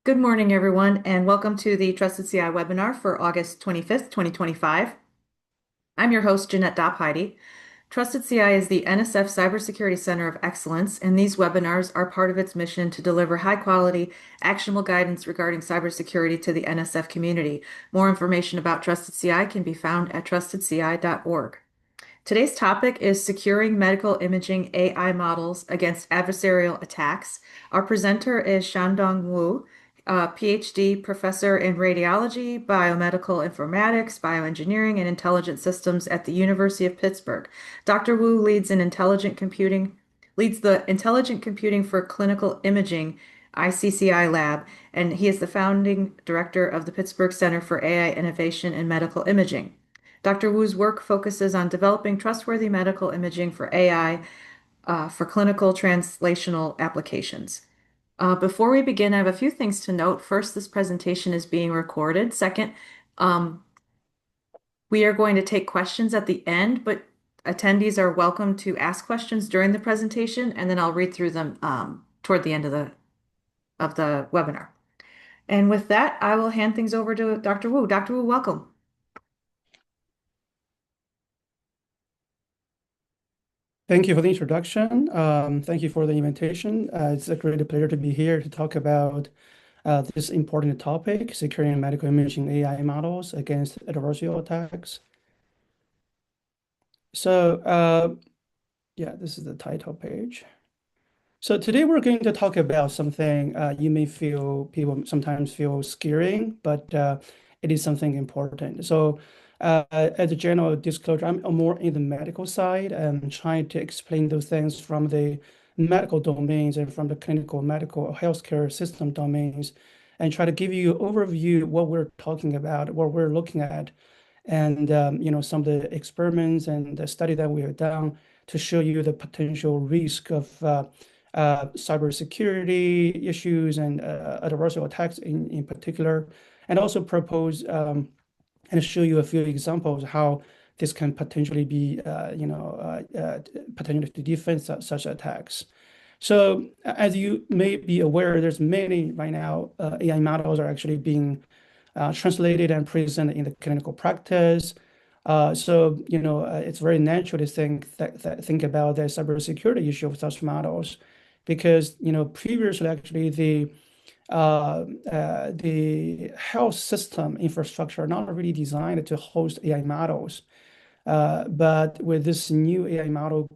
Good morning, everyone, and welcome to the Trusted CI webinar for August 25th, 2025. I'm your host, Jeanette Dopp-Heide. Trusted CI is the NSF Cybersecurity Center of Excellence, and these webinars are part of its mission to deliver high-quality, actionable guidance regarding cybersecurity to the NSF community. More information about Trusted CI can be found at trustedci.org. Today's topic is securing medical imaging AI models against adversarial attacks. Our presenter is Shandong Wu, a PhD professor in radiology, biomedical informatics, bioengineering, and intelligent systems at the University of Pittsburgh. Dr. Wu leads the Intelligent Computing for Clinical Imaging ICCI lab, and he is the founding director of the Pittsburgh Center for AI Innovation in Medical Imaging. Dr. Wu's work focuses on developing trustworthy medical imaging for AI for clinical translational applications. Before we begin, I have a few things to note. First, this presentation is being recorded. Second, um, we are going to take questions at the end, but attendees are welcome to ask questions during the presentation, and then I'll read through them toward the end of the webinar. And with that, I will hand things over to Dr. Wu. Dr. Wu, welcome. Thank you for the introduction. Thank you for the invitation. It's a great pleasure to be here to talk about this important topic, securing medical imaging AI models against adversarial attacks. So, yeah, this is the title page. So today we're going to talk about something you may feel people sometimes feel scaring, but it is something important. So as a general disclosure, I'm more in the medical side and trying to explain those things from the medical domains and from the clinical medical healthcare system domains, and try to give you an overview of what we're talking about, what we're looking at, and some of the experiments and the study that we have done to show you the potential risk of cybersecurity issues and adversarial attacks in particular, and also propose and show you a few examples how this can potentially be, potentially to defend such attacks. So as you may be aware, there's many right now AI models are actually being translated and presented in the clinical practice. It's very natural to think about the cybersecurity issue of such models, because previously actually the health system infrastructure not really designed to host AI models, but with this new AI model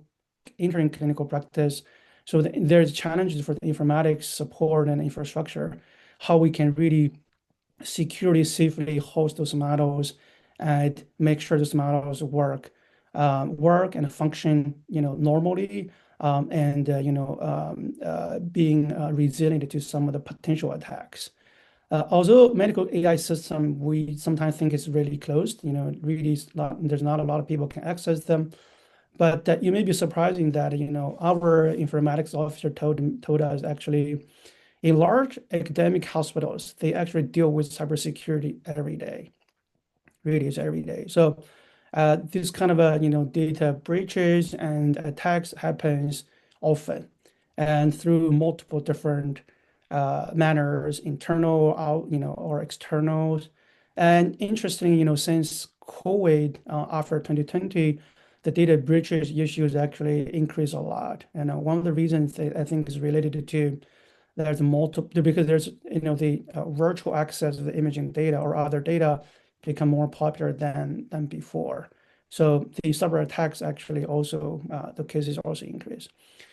entering clinical practice, so there's challenges for the informatics support and infrastructure, how we can really securely, safely host those models and make sure those models work and function, normally, and being resilient to some of the potential attacks. Although medical AI system, we sometimes think it's really closed, really there's not a lot of people can access them. But you may be surprising that, our informatics officer told us actually in large academic hospitals, they actually deal with cybersecurity every day, really is every day. So this kind of data breaches and attacks happens often and through multiple different manners, internal, out, or external. And interestingly, since COVID after 2020, the data breaches issues actually increased a lot. And one of the reasons that I think is related to there's multiple, because there's the virtual access of the imaging data or other data become more popular than before. So the cyber attacks actually also the cases also increase.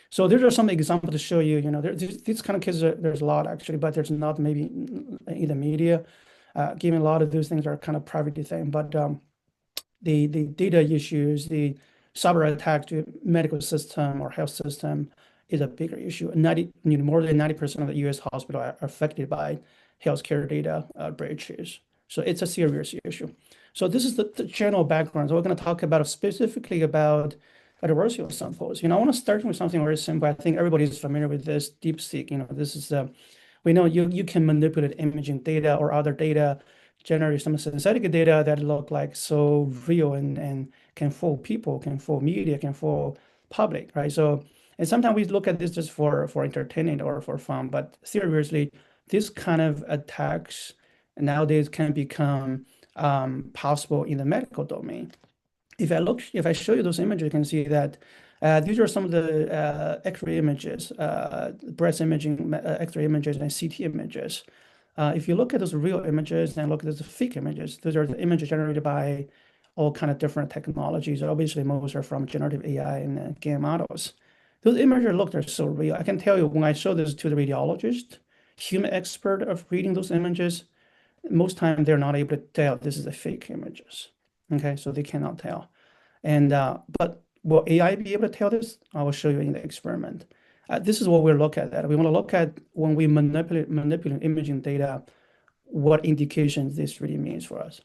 So there are some examples to show you. These kind of cases there's a lot actually, but there's not maybe in the media. Given a lot of those things are kind of private thing, but the data issues, the cyber attack to medical system or health system is a bigger issue. More than 90% of the U.S. hospitals are affected by healthcare data breaches. So it's a serious issue. So this is the general background. So we're going to talk about specifically about adversarial samples. I want to start with something very simple. I think everybody is familiar with this DeepSeek. This is we know you can manipulate imaging data or other data, generate some synthetic data that look like so real and can fool people, can fool media, can fool public, right? So, and sometimes we look at this just for entertainment or for fun, but seriously, this kind of attacks nowadays can become possible in the medical domain. If I show you those images, you can see that these are some of the X-ray images, breast imaging, X-ray images, and CT images. If you look at those real images and look at those fake images, those are the images generated by all kind of different technologies. Obviously, most are from generative AI and game models. Those images look, they're so real. I can tell you when I show this to the radiologist, human expert of reading those images, most time they're not able to tell this is a fake images. Okay, so they cannot tell. And but will AI be able to tell this? I will show you in the experiment. This is what we're looking at. We want to look at when we manipulate imaging data, what indications this really means for us.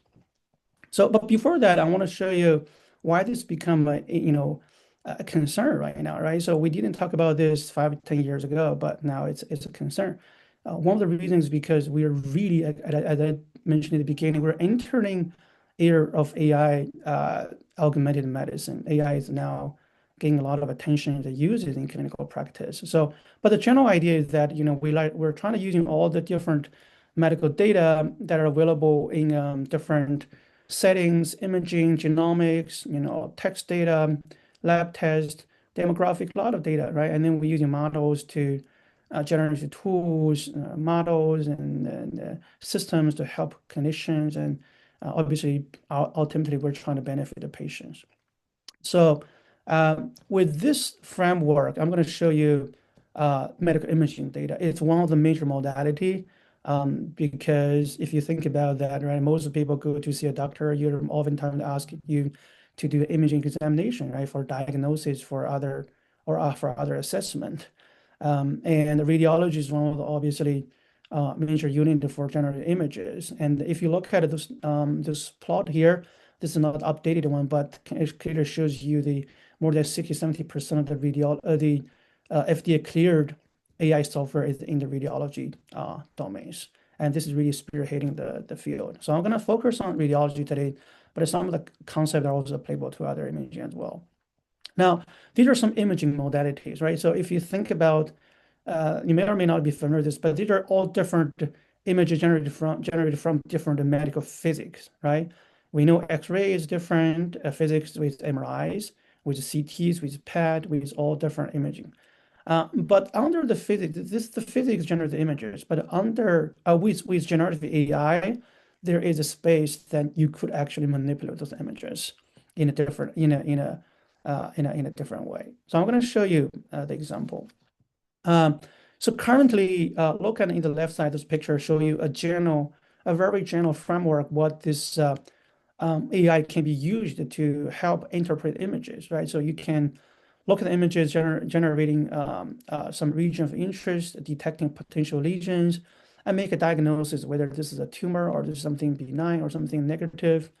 So, but before that, I want to show you why this become a concern right now, right? So we didn't talk about this 5, 10 years ago, but now it's a concern. One of the reasons is because we are really, as I mentioned in the beginning, we're entering era of AI, augmented medicine. AI is now getting a lot of attention to use it in clinical practice. So, but the general idea is that we're trying to using all the different medical data that are available in different settings, imaging, genomics, text data, lab test, demographic, a lot of data, right? And then we're using models to generate tools, models, and systems to help clinicians. And obviously, ultimately, we're trying to benefit the patients. So with this framework, I'm going to show you medical imaging data. It's one of the major modality because if you think about that, right, most people go to see a doctor, you're oftentimes ask you to do imaging examination, right, for diagnosis for other for other assessment. And the radiology is one of the obviously major unit for generated images. And if you look at this plot here, this is not updated one, but it clearly shows you the more than 60-70% of the FDA cleared AI software is in the radiology domains. And this is really spearheading the field. So I'm going to focus on radiology today, but some of the concepts are also applicable to other imaging as well. Now, these are some imaging modalities, right? So if you think about, you may or may not be familiar with this, but these are all different images generated from different medical physics, right? We know X-ray is different, physics with MRIs, with CTs, with PET, with all different imaging. But under the physics, the physics generate the images, but under with generative AI, there is a space that you could actually manipulate those images in a different in a different way. So I'm going to show you the example. So currently, look at in the left side of this picture, show you a very general framework what this AI can be used to help interpret images, right? So you can look at the images generating some region of interest, detecting potential lesions, and make a diagnosis whether this is a tumor or this is something benign or something negative.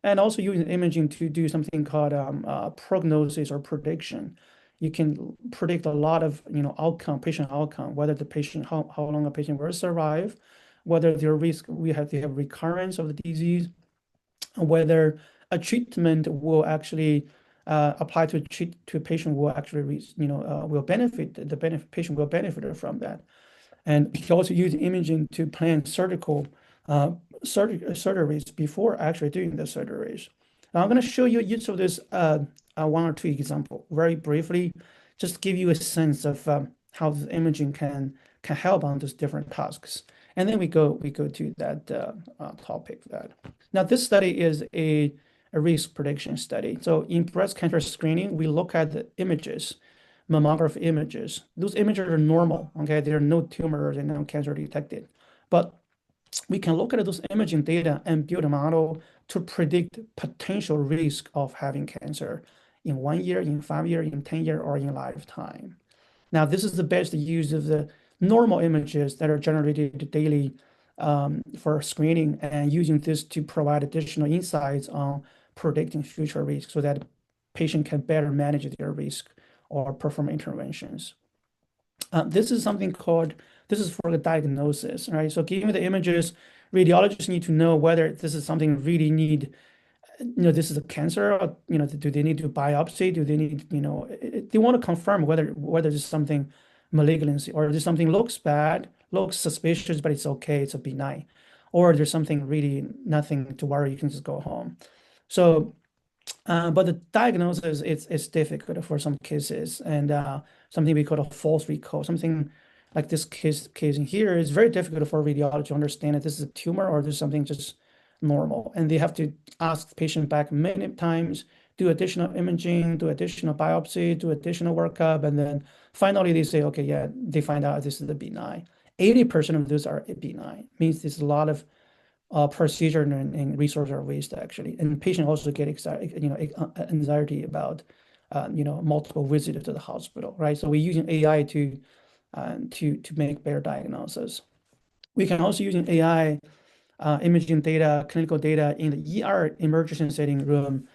And also using imaging to do something called prognosis or prediction. You can predict a lot of patient outcome, whether the patient how long a patient will survive, whether their risk they have recurrence of the disease, whether a treatment will actually apply to a patient will actually will benefit patient will benefit from that. And you can also use imaging to plan surgeries before actually doing the surgeries. Now I'm going to show you each of this one or two example very briefly, just give you a sense of how the imaging can help on those different tasks. And then we go to that topic. Now this study is a risk prediction study. So in breast cancer screening, we look at the images, mammography images. Those images are normal. Okay, there are no tumors and no cancer detected, but we can look at those imaging data and build a model to predict potential risk of having cancer in 1 year, in 5 years, in 10 years, or in lifetime. Now, this is the best use of the normal images that are generated daily for screening and using this to provide additional insights on predicting future risk so that patient can better manage their risk or perform interventions. This is for the diagnosis, right? So given the images, radiologists need to know whether this is something really need, this is a cancer, or, do they need to biopsy? Do they need, they want to confirm whether this is something malignancy or this something looks bad, looks suspicious, but it's okay, it's a benign. Or there's something really nothing to worry, you can just go home. So but the diagnosis is difficult for some cases, and something we call a false recall. Something like this case in here is very difficult for radiology to understand if this is a tumor or there's something just normal. And they have to ask the patient back many times, do additional imaging, do additional biopsy, do additional workup, and then finally they say, okay, yeah, they find out this is the benign. 80% of those are benign. Means there's a lot of procedure and resources are wasted actually. And patient also get excited, anxiety about, multiple visits to the hospital, right? So we're using AI to make better diagnosis. We can also using AI imaging data, clinical data in the ER emergency setting room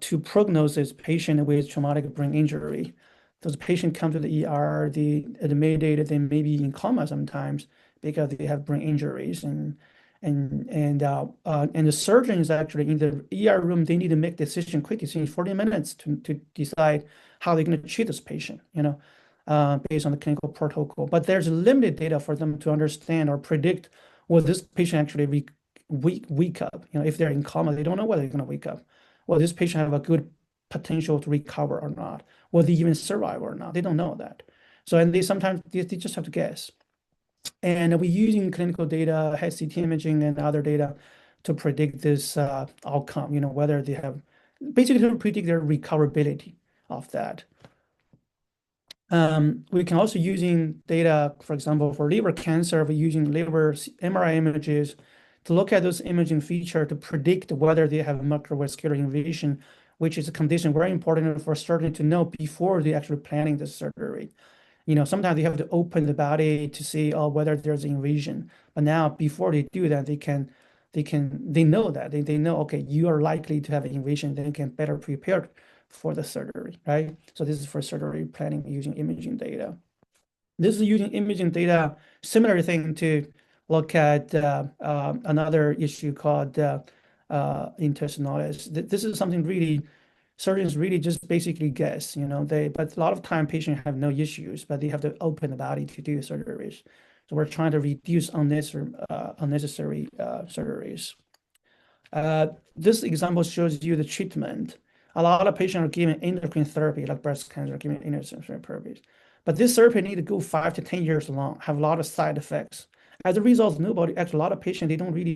to prognosis patient with traumatic brain injury. Those patients come to the ER, they admitted they may be in coma sometimes because they have brain injuries and the surgeons actually in the ER room they need to make decision quick decision 40 minutes to decide how they're going to treat this patient, based on the clinical protocol. But there's limited data for them to understand or predict will this patient actually wake up. If they're in coma, they don't know whether they're going to wake up. Will this patient have a good potential to recover or not? Will they even survive or not? They don't know that. So, and they sometimes they just have to guess. And we're using clinical data, head CT imaging, and other data to predict this outcome, whether they have basically to predict their recoverability of that. We can also using data, for example, for liver cancer, we're using liver MRI images to look at those imaging feature to predict whether they have microvascular invasion, which is a condition very important for surgeon to know before they actually planning the surgery. Sometimes they have to open the body to see whether there's invasion. But now before they do that, they know that. They know, okay, you are likely to have an invasion, then can better prepare for the surgery, right? So this is for surgery planning using imaging data. This is using imaging data, similar thing to look at another issue called intestinalis. This is something really surgeons really just basically guess, but a lot of time patients have no issues, but they have to open the body to do surgeries. So we're trying to reduce unnecessary surgeries. This example shows you the treatment. A lot of patients are given endocrine therapy, like breast cancer, given endocrine therapy. But this therapy need to go 5 to 10 years long, have a lot of side effects. As a result, actually, a lot of patients, they don't really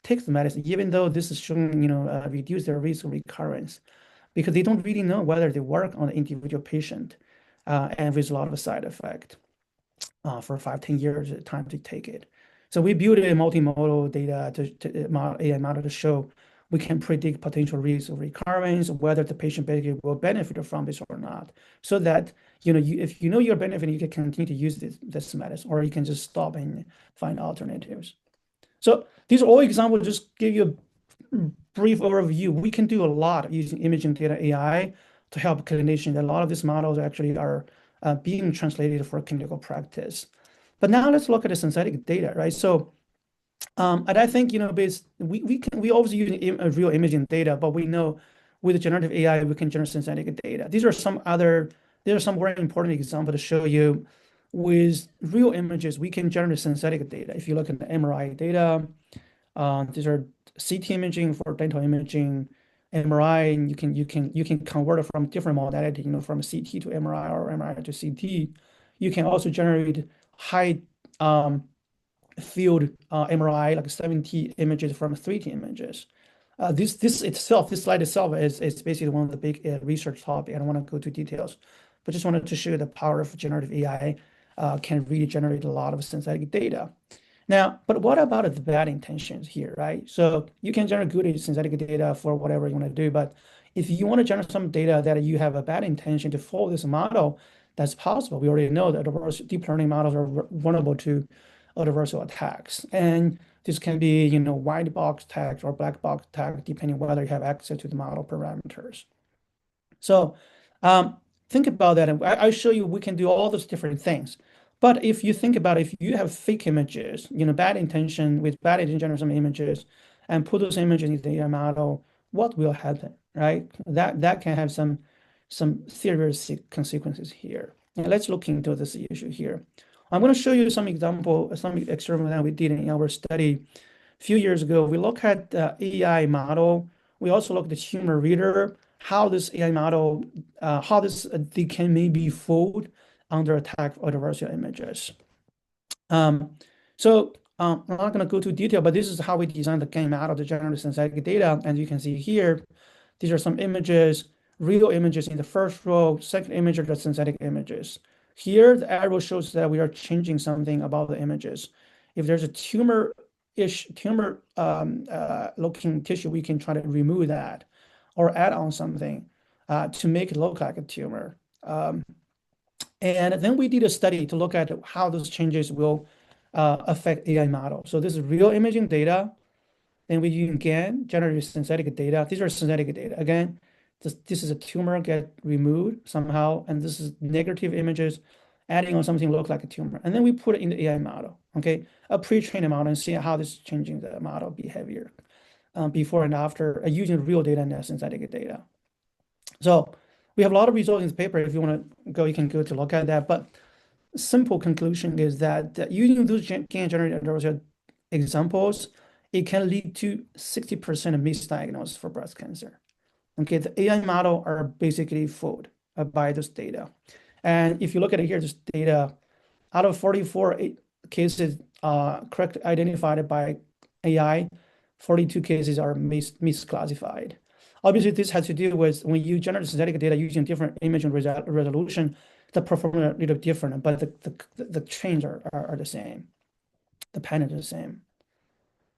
take the medicine, even though this is showing, reduce their risk of recurrence, because they don't really know whether they work on the individual patient, and with a lot of side effect for 5, 10 years time to take it. So we built a multimodal data AI model to show we can predict potential risks of recurrence, whether the patient basically will benefit from this or not. So that if you know you're benefiting, you can continue to use this medicine, or you can just stop and find alternatives. So these are all examples, just give you a brief overview. We can do a lot using imaging data AI to help clinicians. A lot of these models actually are being translated for clinical practice. But now let's look at the synthetic data, right? So, and I think, we always use real imaging data, but we know with generative AI, we can generate synthetic data. These are some very important examples to show you. With real images, we can generate synthetic data. If you look at the MRI data, these are CT imaging for dental imaging, MRI, and you can convert it from different modality, from CT to MRI or MRI to CT. You can also generate high field MRI, like 70 images from 3D images. This slide itself is basically one of the big research topic. I don't want to go to details, but just wanted to show you the power of generative AI can really generate a lot of synthetic data. Now, but what about the bad intentions here, right? So you can generate good synthetic data for whatever you want to do, but if you want to generate some data that you have a bad intention to follow this model, that's possible. We already know that deep learning models are vulnerable to adversarial attacks. And this can be, white box attacks or black box attack, depending whether you have access to the model parameters. So think about that. And I'll show you we can do all those different things. But if you think about it, if you have fake images, bad intention with bad intention generate some images and put those images in the AI model, what will happen, right? That can have some serious consequences here. And let's look into this issue here. I'm going to show you some example, some experiment that we did in our study a few years ago. We look at the AI model. We also look at the human reader, how this AI model, how this they can maybe fold under attack of adversarial images. Um, I'm not going to go to detail, but this is how we designed the game model to generate synthetic data. And you can see here, these are some images, real images in the first row, second image are the synthetic images. Here, the arrow shows that we are changing something about the images. If there's a tumor looking tissue, we can try to remove that or add on something to make it look like a tumor. And then we did a study to look at how those changes will affect AI model. So this is real imaging data. Then we again generate synthetic data. These are synthetic data. Again, this is a tumor get removed somehow, and this is negative images adding on something look like a tumor. And then we put it in the AI model, okay, a pre-trained model, and see how this is changing the model behavior before and after using real data and synthetic data. So we have a lot of results in this paper. If you want to go, you can go to look at that. But simple conclusion is that using those GAN-generated adversarial examples, it can lead to 60% of misdiagnosis for breast cancer. Okay, the AI model are basically fooled by this data. And if you look at it here, this data, out of 44 cases correct identified by AI, 42 cases are misclassified. Obviously, this has to do with when you generate synthetic data using different imaging resolution, the performance a little different, but the change are the same. The pattern is the same.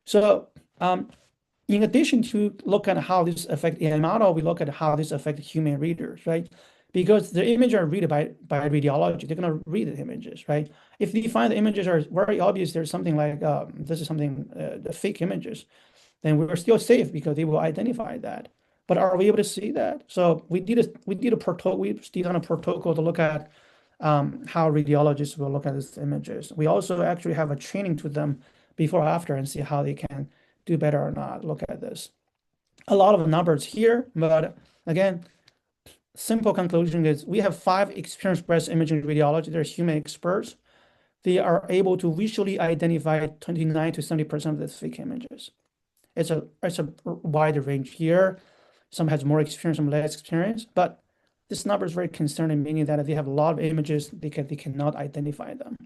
So in addition to look at how this affect AI model, we look at how this affect human readers, right? Because the images are read by radiology, they're going to read the images, right? If they find the images are very obvious, there's something like this is something the fake images, then we're still safe because they will identify that. But are we able to see that? So we did a protocol, we designed a protocol to look at how radiologists will look at these images. We also actually have a training to them before after and see how they can do better or not. Look at this. A lot of numbers here, but again, simple conclusion is we have 5 experienced breast imaging radiologists. They're human experts. They are able to visually identify 29 to 70% of the fake images. It's a wide range here. Some has more experience, some less experience, but this number is very concerning, meaning that they have a lot of images, they cannot identify them,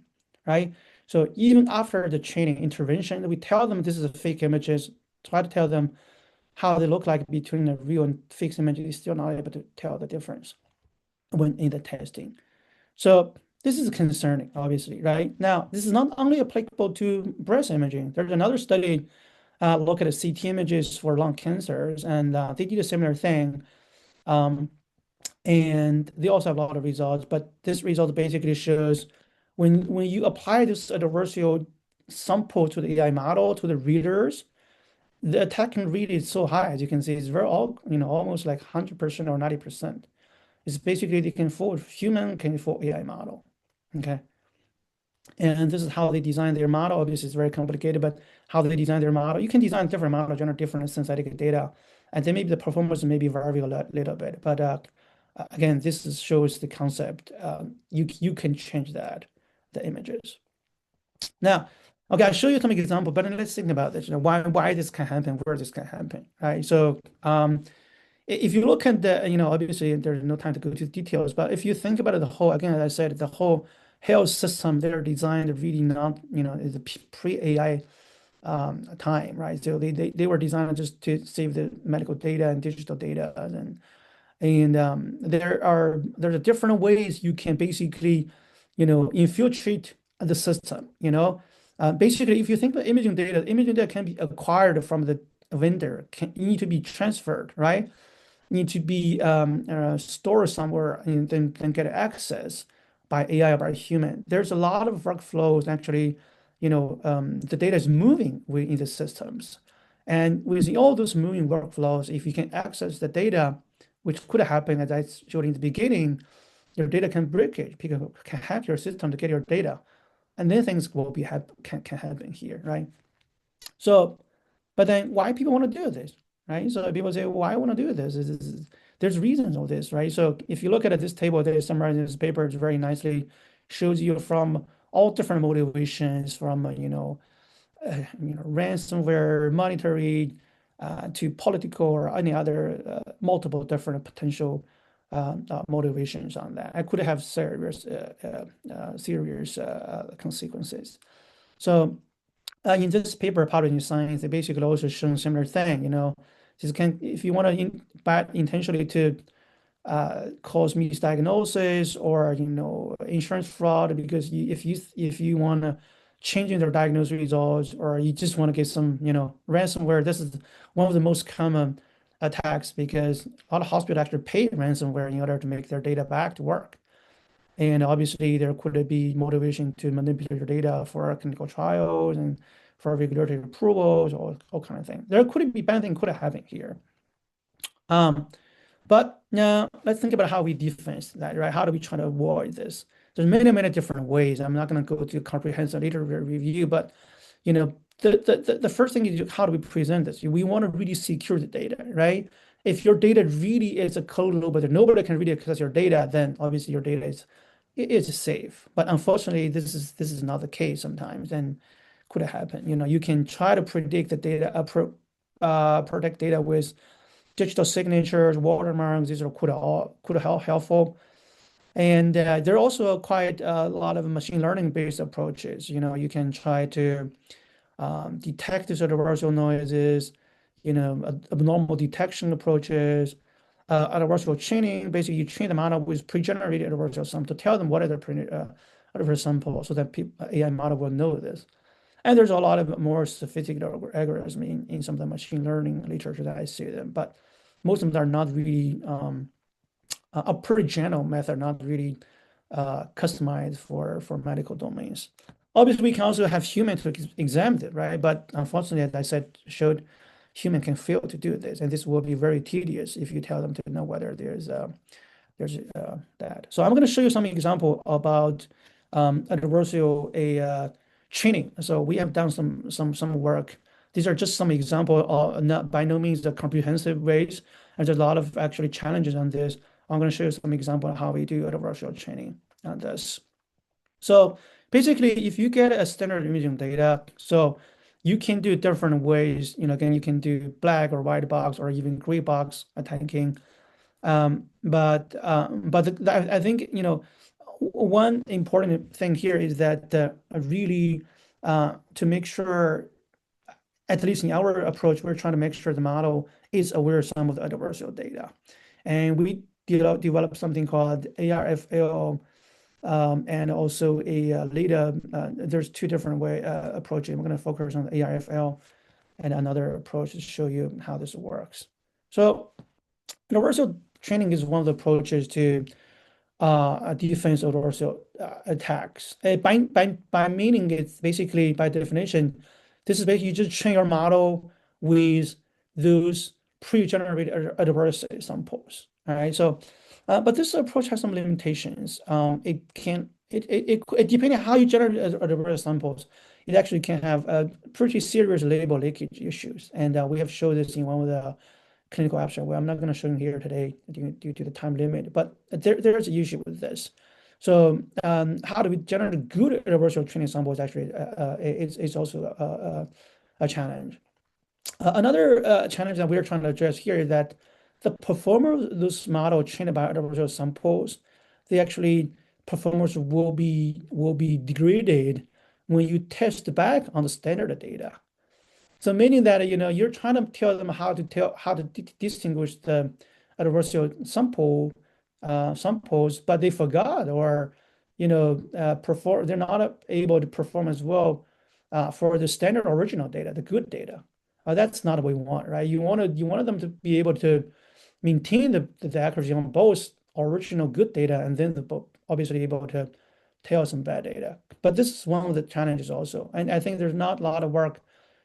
right? So even after the training intervention, we tell them this is a fake images, try to tell them how they look like between the real and fake image, they're still not able to tell the difference when in the testing. So this is concerning, obviously, right? Now, this is not only applicable to breast imaging. There's another study look at the CT images for lung cancers, and they did a similar thing. And they also have a lot of results, but this result basically shows when you apply this adversarial sample to the AI model, to the readers, the attacking rate is so high, as you can see, it's very all, almost like 100% or 90%. It's basically they can fool human, can fool AI model. Okay. And this is how they design their model. Obviously, it's very complicated, but how they design their model. You can design different model, generate different synthetic data, and then maybe the performance may vary a little bit. But again, shows the concept. You can change the images. Now, okay, I'll show you some example, but let's think about this. Why this can happen, where this can happen, right? So if you look at the, obviously there's no time to go to details, but if you think about it, the whole, again, as I said, the whole health system, they're designed really not, is a pre-AI time, right? So they were designed just to save the medical data and digital data, and there's a different ways you can basically, infiltrate the system. Basically, if you think about imaging data can be acquired from the vendor, need to be transferred, right? Need to be stored somewhere and then get access by AI or by human. There's a lot of workflows actually, the data is moving within the systems. And with all those moving workflows, if you can access the data, which could happen as I showed in the beginning, your data can breakage. People can hack your system to get your data. And then things will can happen here, right? So, but then why people want to do this, right? So people say, why I want to do this? There's reasons of this, right? So if you look at this table that is summarized in this paper, it very nicely shows you from all different motivations from, ransomware, monetary, to political or any other multiple different potential motivations on that. I could have serious consequences. So in this paper published in Science, they basically also shown similar thing. Just can if you want to bad intentionally to cause misdiagnosis or insurance fraud because if you want to changing their diagnosis results or you just want to get some ransomware. This is one of the most common attacks because a lot of hospitals actually pay ransomware in order to make their data back to work. And obviously there could be motivation to manipulate your data for clinical trials and for regulatory approvals or all kind of things. There could be bad thing could happen here. But now let's think about how we defend that, right? How do we try to avoid this? There's many different ways. I'm not going to go to comprehensive data review, but the first thing is how do we present this? We want to really secure the data, right? If your data really is a code loop, but nobody can really access your data, then obviously your data is safe. But unfortunately, this is not the case sometimes, and could happen. You can try to predict the data, protect data with digital signatures, watermarks. These are could helpful. And there are also quite a lot of machine learning based approaches. You can try to detect these adversarial noises, abnormal detection approaches, adversarial chaining. Basically, you train the model with pre-generated adversarial sum to tell them what are the adversarial sample so that AI model will know this. And there's a lot of more sophisticated algorithms in some of the machine learning literature that I see them, but most of them are not really a pretty general method, not really customized for medical domains. Obviously, we can also have humans to examine it, right? But unfortunately, as I said, showed human can fail to do this, and this will be very tedious if you tell them to know whether there's that. So I'm going to show you some example about adversarial training. So we have done some work. These are just some example, not by no means the comprehensive ways, and there's a lot of actually challenges on this. I'm going to show you some example of how we do adversarial training on this. So basically, if you get a standard imaging data, so you can do different ways. Again, you can do black or white box or even gray box attacking. I think one important thing here is that really to make sure, at least in our approach, we're trying to make sure the model is aware of some of the adversarial data, and we develop something called ARFL. And also a later, there's two different approaches. We're going to focus on the ARFL and another approach to show you how this works. So adversarial training is one of the approaches to defense adversarial attacks. By meaning, it's basically by definition, this is basically you just train your model with those pre-generated adversarial samples. All right. So, but this approach has some limitations. It depending on how you generate adversarial samples, it actually can have pretty serious label leakage issues. And we have showed this in one of the clinical abstract. Well, I'm not going to show you here today due to the time limit, but there's an issue with this. So how do we generate good adversarial training samples actually is also a challenge. Another challenge that we're trying to address here is that the performance of this model trained by adversarial samples, they actually performance will be degraded when you test back on the standard data. So meaning that you're trying to tell them how to distinguish the adversarial samples, but they forgot or perform. They're not able to perform as well for the standard original data, the good data. That's not what we want, right? You wanted them to be able to maintain the accuracy on both original good data and then obviously able to tell some bad data. But this is one of the challenges also, and I think there's not a lot of work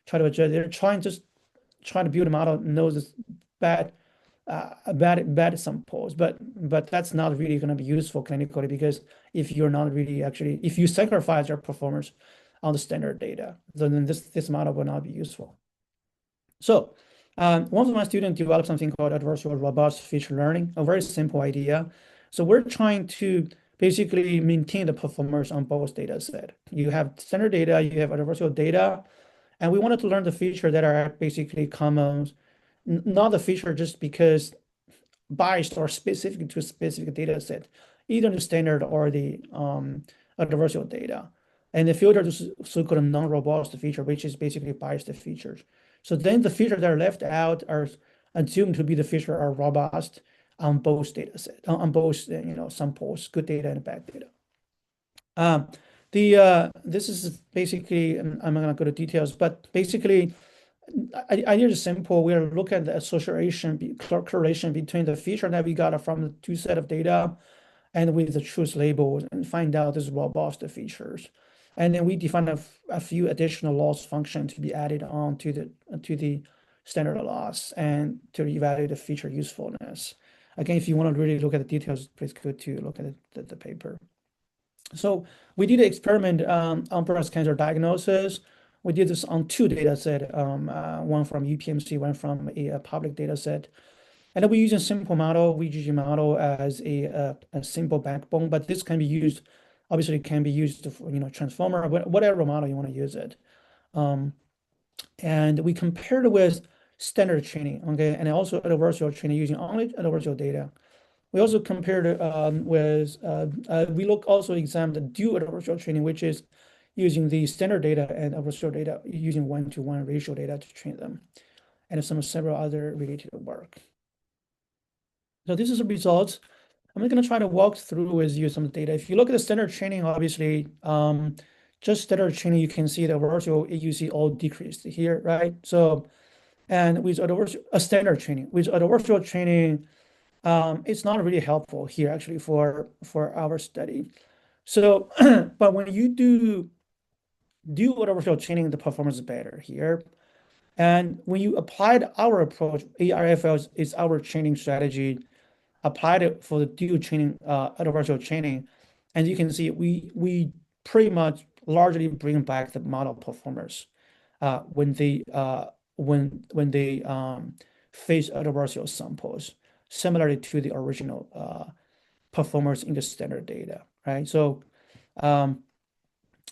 try to adjust. They're trying to build a model knows this bad samples, but that's not really going to be useful clinically because if you're not really actually if you sacrifice your performance on the standard data, then this model will not be useful. So one of my students developed something called adversarial robust feature learning, a very simple idea. So we're trying to basically maintain the performance on both data set. You have standard data, you have adversarial data, and we wanted to learn the feature that are basically common, not the feature just because biased or specific to a specific data set, either the standard or the adversarial data. And the filter is so-called non-robust feature, which is basically biased features. So then the features that are left out are assumed to be the feature are robust on both data set, on both samples, good data and bad data. Um, this is basically, I'm not gonna go to details, but basically idea is simple. We are looking at the association, correlation between the feature that we got from the two set of data and with the truth labels and find out this robust features. And then we define a few additional loss functions to be added on to the standard loss and to evaluate the feature usefulness. Again, if you want to really look at the details, please go to look at the paper. So we did an experiment on breast cancer diagnosis. We did this on two data set, one from UPMC, one from a public data set. And then we use a simple model, VGG model as a simple backbone, but this can be used, obviously it can be used for, transformer, whatever model you want to use it. And we compared it with standard training, okay, and also adversarial training using only adversarial data. We also compared it we also examined the dual adversarial training, which is using the standard data and adversarial data using 1-to-1 ratio data to train them, and several other related work. So this is the results. I'm going to try to walk through with you some data. If you look at the standard training, obviously, just standard training, you can see the adversarial AUC all decreased here, right? So, and with a standard training, with adversarial training, it's not really helpful here actually for our study. So, but when you do adversarial training, the performance is better here. And when you applied our approach, ARFL is our training strategy, applied it for the dual training, adversarial training, and you can see we pretty much largely bring back the model performers when they face adversarial samples, similarly to the original performers in the standard data, right? So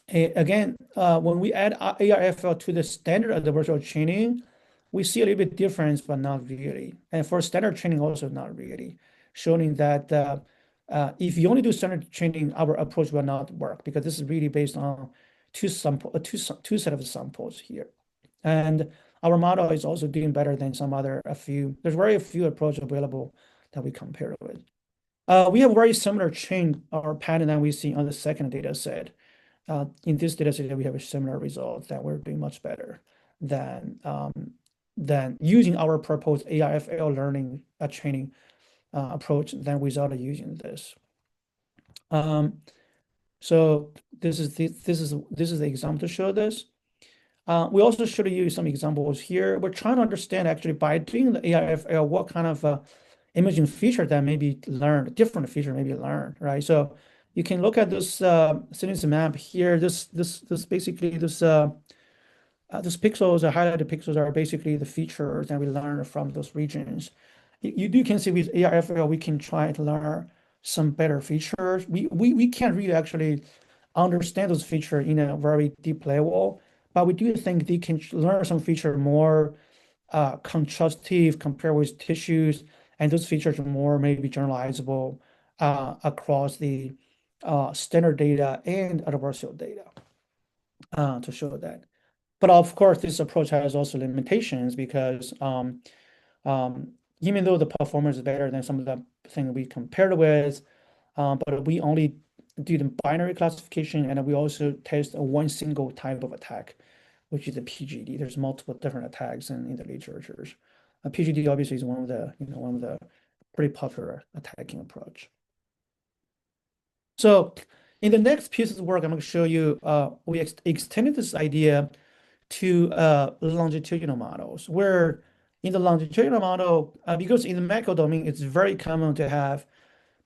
again, when we add ARFL to the standard adversarial training, we see a little bit difference, but not really. And for standard training, also not really, showing that if you only do standard training, our approach will not work because this is really based on two set of samples here. And our model is also doing better than some other there's very few approaches available that we compare with. We have very similar chain or pattern that we see on the second data set. In this data set, we have a similar result that we're doing much better than using our proposed ARFL learning training approach than without using this. So this is the example to show this. We also show you some examples here. We're trying to understand actually by doing the ARFL what kind of imaging feature that may be learned, different feature may be learned, right? So you can look at this sequence map here. This basically these pixels, the highlighted pixels are basically the features that we learn from those regions. You do can see with ARFL, we can try to learn some better features. We can't really actually understand those features in a very deep level, but we do think they can learn some feature more contrastive compared with tissues, and those features are more maybe generalizable across the standard data and adversarial data to show that. But of course, this approach has also limitations because even though the performance is better than some of the things we compared with, but we only do the binary classification, and we also test one single type of attack, which is the PGD. There's multiple different attacks in the literature. PGD obviously is one of the pretty popular attacking approach. So in the next piece of work, I'm going to show you we extended this idea to longitudinal models, where in the longitudinal model, because in the macro domain, it's very common to have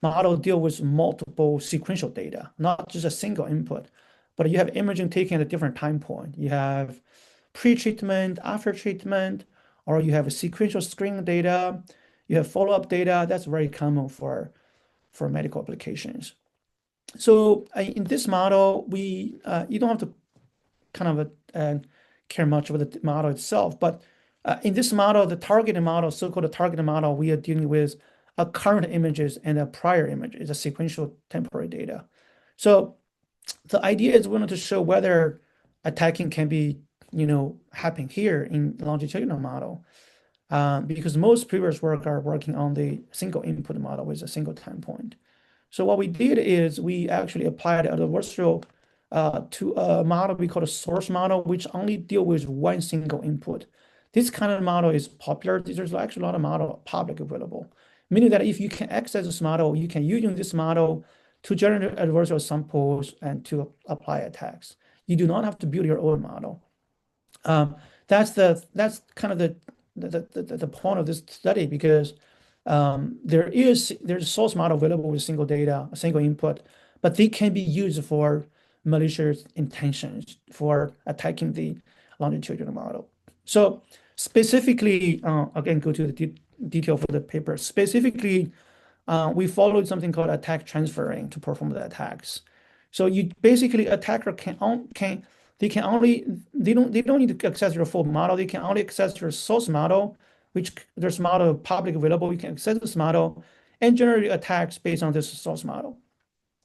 model deal with multiple sequential data, not just a single input, but you have imaging taken at a different time point. You have pre-treatment, after treatment, or you have a sequential screening data, you have follow-up data. That's very common for medical applications. So in this model, we you don't have to kind of care much about the model itself, but in this model, the targeted model, so-called targeted model, we are dealing with a current images and a prior images, a sequential temporary data. So the idea is we wanted to show whether attacking can be, happen here in longitudinal model, because most previous work are working on the single input model with a single time point. So what we did is we actually applied adversarial to a model we call a source model, which only deal with one single input. This kind of model is popular. There's actually a lot of model public available, meaning that if you can access this model, you can use this model to generate adversarial samples and to apply attacks. You do not have to build your own model. Um, that's kind of the point of this study because there's a source model available with single data, a single input, but they can be used for malicious intentions for attacking the longitudinal model. So specifically, again, go to the detail for the paper. Specifically, we followed something called attack transferring to perform the attacks. So you basically attacker can they can only they don't need to access your full model. They can only access your source model, which there's model public available. You can access this model and generate attacks based on this source model.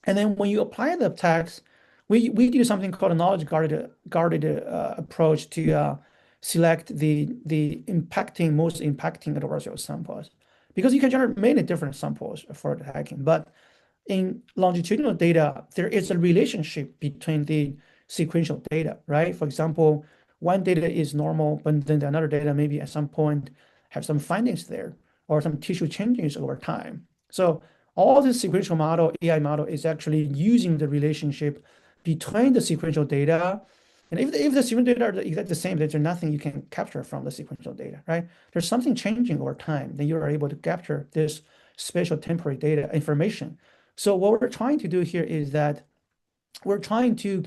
And then when you apply the attacks, we do something called a knowledge guarded approach to select the most impacting adversarial samples because you can generate many different samples for the hacking. But in longitudinal data, there is a relationship between the sequential data, right? For example, one data is normal, but then another data maybe at some point have some findings there or some tissue changes over time. So all this sequential model, AI model, is actually using the relationship between the sequential data. And if the sequential data are exactly the same, there's nothing you can capture from the sequential data, right? There's something changing over time, then you are able to capture this spatial temporary data information. So what we're trying to do here is that we're trying to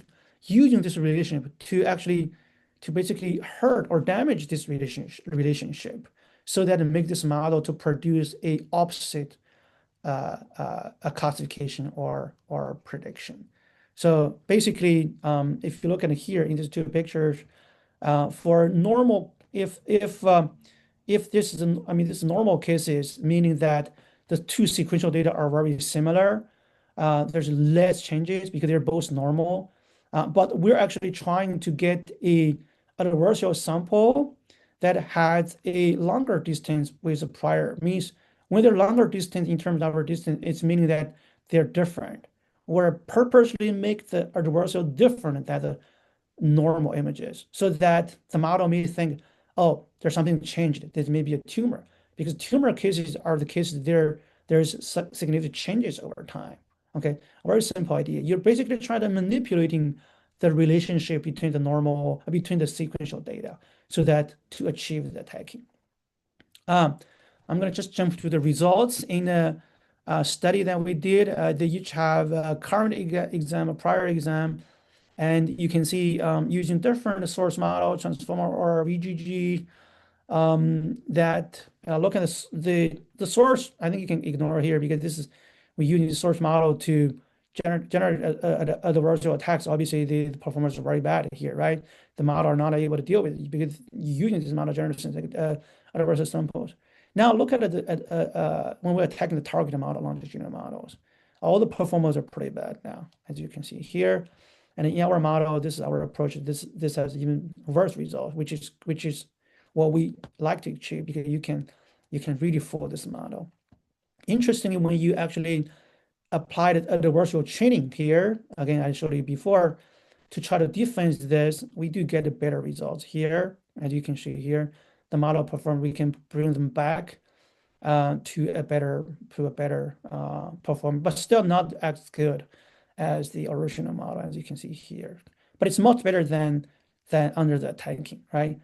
using this relationship to basically hurt or damage this relationship so that it make this model to produce a opposite a classification or prediction. So basically, if you look at it here in these two pictures, for normal, if this is, I mean, this normal cases, meaning that the two sequential data are very similar, there's less changes because they're both normal. But we're actually trying to get a adversarial sample that has a longer distance with the prior. Means when they're longer distance in terms of our distance, it's meaning that they're different. We're purposely make the adversarial different than the normal images so that the model may think, oh, there's something changed. There's maybe a tumor because tumor cases are the cases there's significant changes over time. Okay, a very simple idea. You're basically trying to manipulating the relationship between the normal, between the sequential data so that to achieve the attacking. Um, I'm going to just jump to the results in a study that we did. They each have a current exam, a prior exam, and you can see using different source model, transformer or VGG, that look at the source. I think you can ignore here because this is we use the source model to generate adversarial attacks. Obviously, the performance is very bad here, right? The model are not able to deal with it because using this model generates adversarial samples. Now look at it when we're attacking the target model, longitudinal models. All the performance are pretty bad now, as you can see here. And in our model, this is our approach. This has even worse results, which is what we like to achieve because you can really fool this model. Interestingly, when you actually apply the adversarial training here, again, I showed you before, to try to defend this, we do get a better results here. As you can see here, the model perform, we can bring them back to a better performance, but still not as good as the original model, as you can see here. But it's much better than under the tanking, right?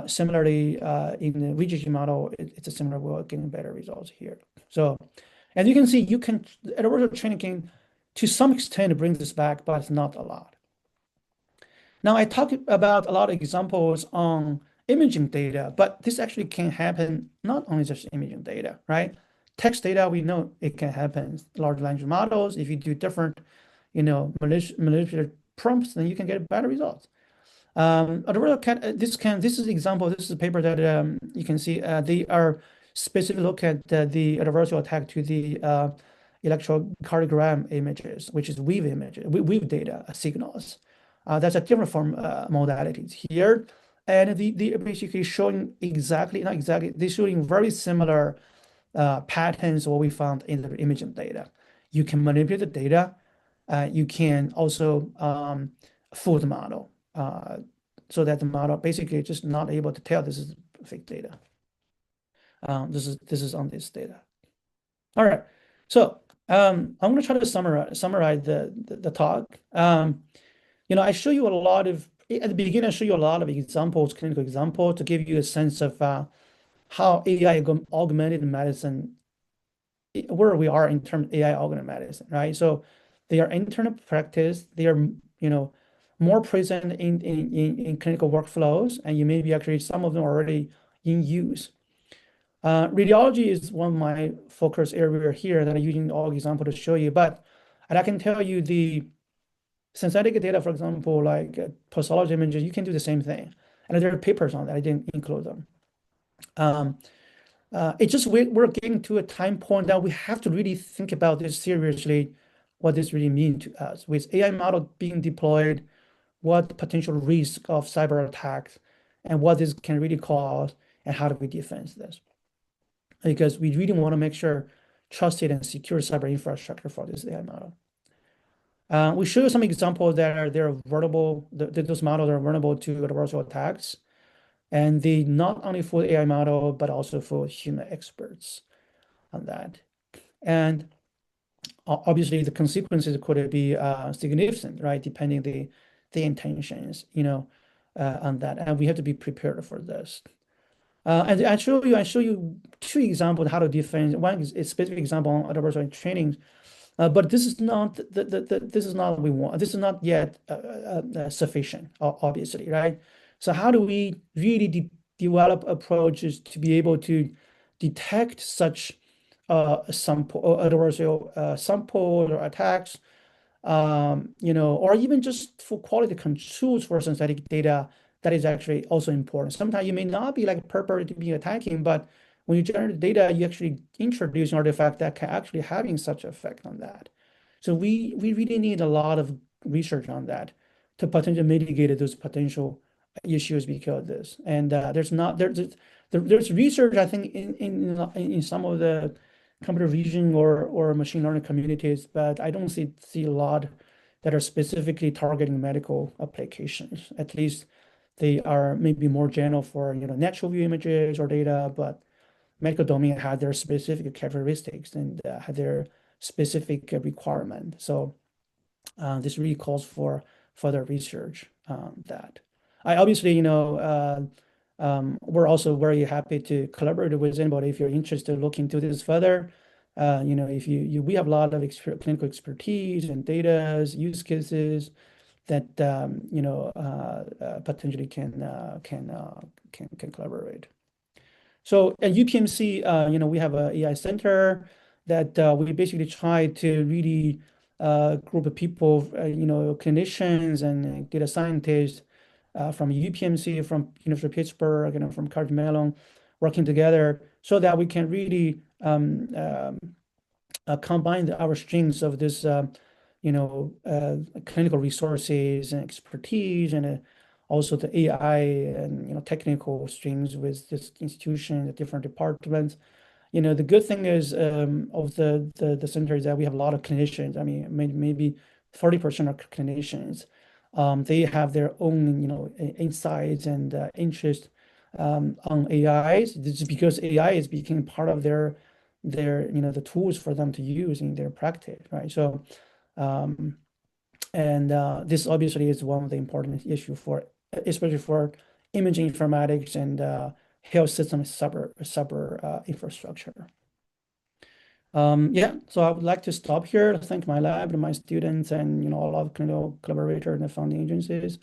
Similarly, in the VGG model, it's a similar. We're getting better results here. So, as you can see, adversarial training can, to some extent, bring this back, but it's not a lot. Now, I talked about a lot of examples on imaging data, but this actually can happen not only just imaging data, right? Text data, we know it can happen. Large language models, if you do different, manipulative prompts, then you can get better results. This is an example. This is a paper that you can see. They are specifically look at the adversarial attack to the electrocardiogram images, which is weave images, weave data signals. That's a different form modalities here, and they are basically showing exactly, not exactly, they're showing very similar patterns what we found in the imaging data. You can manipulate the data. You can also fool the model so that the model basically just not able to tell this is fake data. This is on this data. All right. So I'm going to try to summarize the talk. I show you a lot of at the beginning. I show you a lot of examples, clinical examples, to give you a sense of how AI augmented medicine, where we are in terms of AI augmented medicine, right? So they are internal practice. They are, more present in clinical workflows, and you may be actually some of them already in use. Radiology is one of my focus area here that I'm using all example to show you, and I can tell you the synthetic data, for example, like pathology images, you can do the same thing. And there are papers on that. I didn't include them. It's just we're getting to a time point that we have to really think about this seriously, what this really means to us. With AI model being deployed, what potential risk of cyber attacks and what this can really cause, and how do we defend this? Because we really want to make sure trusted and secure cyber infrastructure for this AI model. We show you some examples that they're vulnerable, those models are vulnerable to adversarial attacks. And they not only for AI model, but also for human experts on that. And obviously the consequences could be significant, right? Depending the intentions, on that. And we have to be prepared for this. And I show you two examples how to defend. One is a specific example on adversarial training. But this is not this is not what we want. This is not yet sufficient, obviously, right? So how do we really develop approaches to be able to detect such sample or adversarial sample or attacks, or even just for quality controls for synthetic data that is actually also important. Sometimes you may not be like purposely being attacking, but when you generate data, you actually introduce an artifact that can actually having such effect on that. So we really need a lot of research on that to potentially mitigate those potential issues because of this. And there's research I think in some of the computer vision or machine learning communities, but I don't see a lot that are specifically targeting medical applications. At least they are maybe more general for natural view images or data, but medical domain had their specific characteristics and had their specific requirement. So this really calls for further research that. I obviously, we're also very happy to collaborate with anybody if you're interested to look into this further. If we have a lot of clinical expertise and data use cases that potentially can collaborate. So at UPMC, we have a AI center that we basically try to really group of people, clinicians and data scientists from UPMC, from University of Pittsburgh, from Carnegie Mellon, working together so that we can really combine our strengths of this, clinical resources and expertise, and also the AI and technical strengths with this institution, the different departments. The good thing is of the center is that we have a lot of clinicians. I mean, maybe 40% of clinicians. They have their own, insights and interest on AIs. This is because AI is becoming part of their the tools for them to use in their practice, right? So, this obviously is one of the important issue especially for imaging informatics and health system cyber infrastructure. Yeah, so I would like to stop here. Thank my lab and my students and a lot of clinical collaborators and the funding agencies.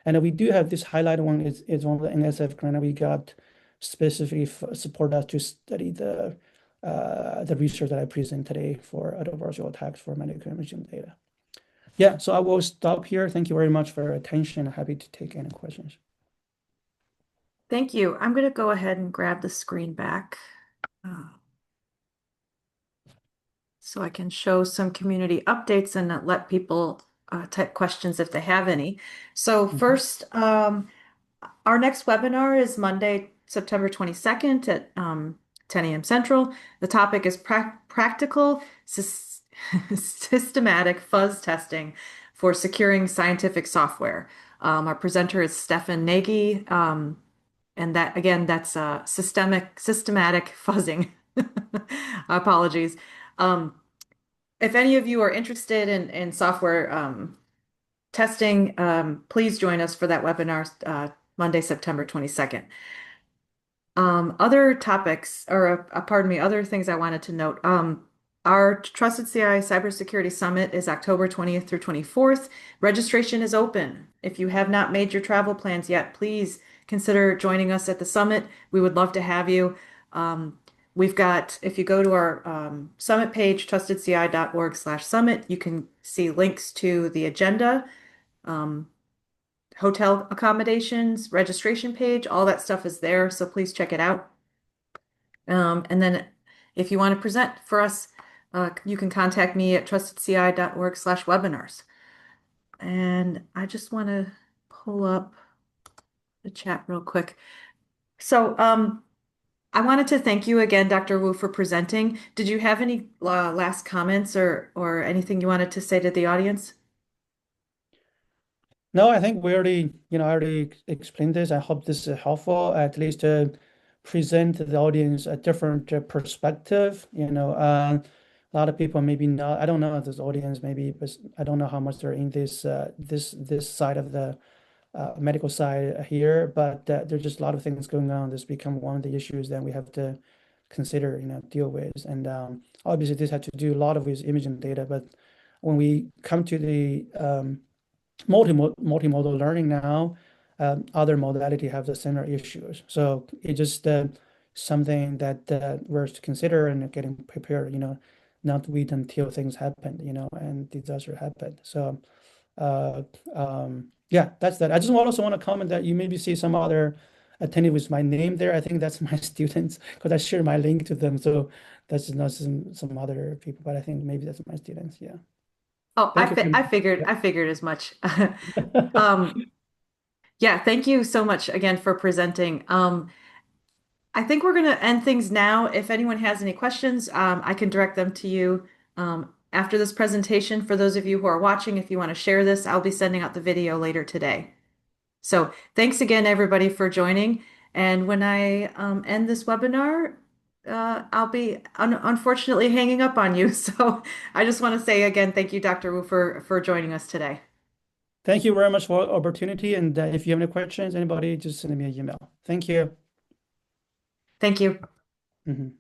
And we do have this highlighted one is one of the NSF grant we got specifically support us to study the the research that I present today for adversarial attacks for medical imaging data. Yeah, so I will stop here. Thank you very much for your attention. Happy to take any questions. Thank you. I'm going to go ahead and grab the screen back so I can show some community updates and let people type questions if they have any. So Mhm. first, our next webinar is Monday, September 22nd at 10 a.m. Central. The topic is practical systematic fuzz testing for securing scientific software. Our presenter is Stefan Nagy, and that again, that's systematic fuzzing. Apologies. Um, if any of you are interested in software testing, please join us for that webinar Monday, September 22nd. Other topics, or pardon me, other things I wanted to note. Our Trusted CI Cybersecurity Summit is October 20th through 24th. Registration is open. If you have not made your travel plans yet, please consider joining us at the summit. We would love to have you. We've got, if you go to our summit page, trustedci.org/summit, you can see links to the agenda, um, hotel accommodations, registration page, all that stuff is there. So please check it out. And then if you want to present for us, you can contact me at trustedci.org/webinars. And I just want to pull up the chat real quick. So I wanted to thank you again, Dr. Wu, for presenting. Did you have any last comments or anything you wanted to say to the audience? No, I think we already, I already explained this. I hope this is helpful, at least to present to the audience a different perspective. A lot of people maybe not, I don't know if this audience maybe, but I don't know how much they're in this side of the medical side here, but there's just a lot of things going on. This become one of the issues that we have to consider, deal with. And obviously, this had to do a lot of with imaging data, but when we come to the multimodal learning now, other modality have the similar issues. So it just something that we're to consider and getting prepared, not wait until things happen, and disaster happened. So uh, yeah, that's that. I just also want to comment that you maybe see some other attendee with my name there. I think that's my students because I share my link to them. So that's not some other people, but I think maybe that's my students. Yeah. Oh, Thank you very I figured as much. Um, yeah, thank you so much again for presenting. I think we're going to end things now. If anyone has any questions, I can direct them to you after this presentation. For those of you who are watching, if you want to share this, I'll be sending out the video later today. So thanks again, everybody, for joining. And when I end this webinar, I'll be unfortunately hanging up on you. So I just want to say again, thank you, Dr. Wu, for joining us today. Thank you very much for the opportunity. And if you have any questions, anybody, just send me an email. Thank you. Thank you. Mhm.